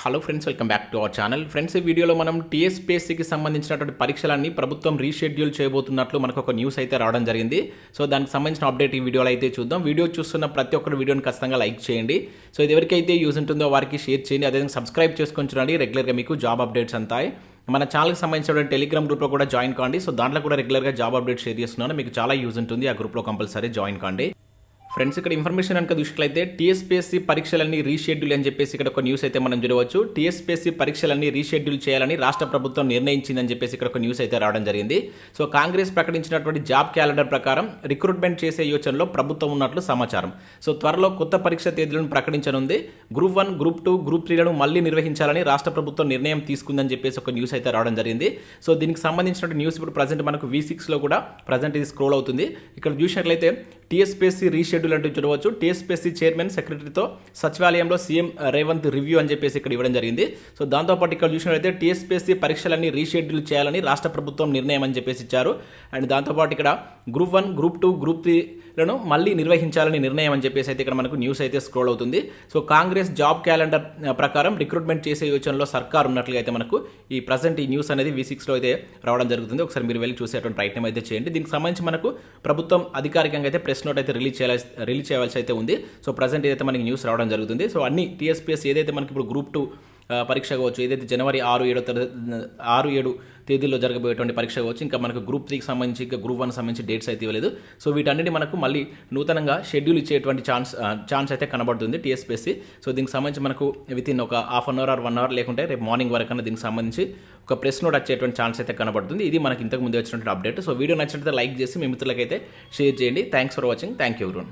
Hello friends, welcome back to our channel. Friends, ఈ వీడియోలో మనం టీఎస్పీఎస్సీకి సంబంధించినటువంటి పరీక్షలన్నీ ప్రభుత్వం రీషెడ్యూల్ చేయబోతున్నట్లు మనకు ఒక న్యూస్ అయితే రావడం జరిగింది. సో దానికి సంబంధించిన అప్డేట్ ఈ వీడియోలో అయితే చూద్దాం. వీడియో చూస్తున్న ప్రతి ఒక్కరు వీడియోని ఖచ్చితంగా లైక్ చేయండి. సో ఇది ఎవరికైతే యూజ్ ఉంటుందో వారికి షేర్ చేయండి. అదేవిధంగా సబ్స్క్రైబ్ చేసుకొని చూడండి. రెగ్యులర్గా మీకు జాబ్ అప్డేట్స్ అంతాయి. మన ఛానల్కి సంబంధించిన టెలిగ్రామ్ గ్రూప్లో కూడా జాయిన్ కాండి. సో దాంట్లో కూడా రెగ్యులర్గా జాబ్ అప్డేట్ షేర్ చేస్తున్నాను. మీకు చాలా యూజ్ ఉంటుంది. ఆ గ్రూప్లో కంపల్సరీ జాయిన్ కాండి. ఫ్రెండ్స్, ఇక్కడ ఇన్ఫర్మేషన్ కనుక చూసినట్లయితే టీఎస్పీఎస్సీ పరీక్షలన్నీ రీషెడ్యూల్ అని చెప్పేసి ఇక్కడ ఒక న్యూస్ అయితే మనం చూడవచ్చు. టీఎస్పీఎస్సీ పరీక్షలన్నీ రీషెడ్యూల్ చేయాలని రాష్ట్ర ప్రభుత్వం నిర్ణయించిందని చెప్పేసి ఇక్కడ ఒక న్యూస్ అయితే రావడం జరిగింది. సో కాంగ్రెస్ ప్రకటించినటువంటి జాబ్ క్యాలెండర్ ప్రకారం రిక్రూట్మెంట్ చేసే యోచనలో ప్రభుత్వం ఉన్నట్లు సమాచారం. సో త్వరలో కొత్త పరీక్ష తేదీలను ప్రకటించనుంది. గ్రూప్ 1, గ్రూప్ 2, గ్రూప్ 3లను మళ్ళీ నిర్వహించాలని రాష్ట్ర ప్రభుత్వం నిర్ణయం తీసుకుందని చెప్పేసి ఒక న్యూస్ అయితే రావడం జరిగింది. సో దీనికి సంబంధించిన న్యూస్ ఇప్పుడు ప్రజెంట్ మనకు V6లో కూడా ప్రజెంట్ ఇది స్క్రోల్ అవుతుంది. ఇక్కడ చూసినట్లయితే టీఎస్పీఎస్సీ రీషెడ్యూల్ అంటూ చూడవచ్చు. టీఎస్పీఎస్సీ చైర్మన్ సెక్రటరీతో సచివాలయంలో సీఎం రేవంత్ రివ్యూ అని చెప్పేసి ఇక్కడ ఇవ్వడం జరిగింది. సో దాంతోపాటు ఇక్కడ చూసినట్లయితే టీఎస్పీఎస్సీ పరీక్షలన్నీ రీషెడ్యూల్ చేయాలని రాష్ట్ర ప్రభుత్వం నిర్ణయం అని చెప్పేసి ఇచ్చారు. అండ్ దాంతోపాటు ఇక్కడ గ్రూప్ 1, గ్రూప్ 2, గ్రూప్ 3లను మళ్ళీ నిర్వహించాలని నిర్ణయం అని చెప్పేసి అయితే ఇక్కడ మనకు న్యూస్ అయితే స్క్రోల్ అవుతుంది. సో కాంగ్రెస్ జాబ్ క్యాలెండర్ ప్రకారం రిక్రూట్మెంట్ చేసే యోచనలో సర్కార్ ఉన్నట్లుగా అయితే మనకు ఈ ప్రజెంట్ ఈ న్యూస్ అనేది V6లో అయితే రావడం జరుగుతుంది. ఒకసారి మీరు వెళ్ళి చూసేటువంటి ప్రయత్నం అయితే చేయండి. దీనికి సంబంధించి మనకు ప్రభుత్వం అధికారికంగా అయితే ప్రెస్ నోట్ అయితే రిలీజ్ చేయవలసి అయితే ఉంది. సో ప్రజెంట్ ఏదైతే మనకి న్యూస్ రావడం జరుగుతుంది. సో అన్ని టీఎస్పీఎస్సీ ఏదైతే మనకి ఇప్పుడు గ్రూప్ 2 పరీక్ష కావచ్చు, ఏదైతే జనవరి 6-7 తేదీల్లో జరగబోయేటువంటి పరీక్ష కావచ్చు, ఇంకా మనకు గ్రూప్ 3కి సంబంధించి ఇంకా గ్రూప్ 1 సంబంధించి డేట్స్ అయితే ఇవ్వలేదు. సో వీటన్నిటి మనకు మళ్ళీ నూతనంగా షెడ్యూల్ ఇచ్చేటువంటి ఛాన్స్ అయితే కనబడుతుంది టీఎస్పీఎస్సీ. సో దీనికి సంబంధించి మనకు వితిన్ ఒక half an hour or 1 hour లేకుంటే రేపు మార్నింగ్ వరకన్నా దీనికి సంబంధించి ఒక ప్రెస్ నోట్ వచ్చేటువంటి ఛాన్స్ అయితే కనబడుతుంది. ఇది మనకి ఇంతకు ముందు వచ్చినటువంటి అప్డేట్. సో వీడియో నచ్చినట్లయితే లైక్ చేసి మీ మిత్రులకైతే షేర్ చేయండి. Thanks for watching. Thank you everyone.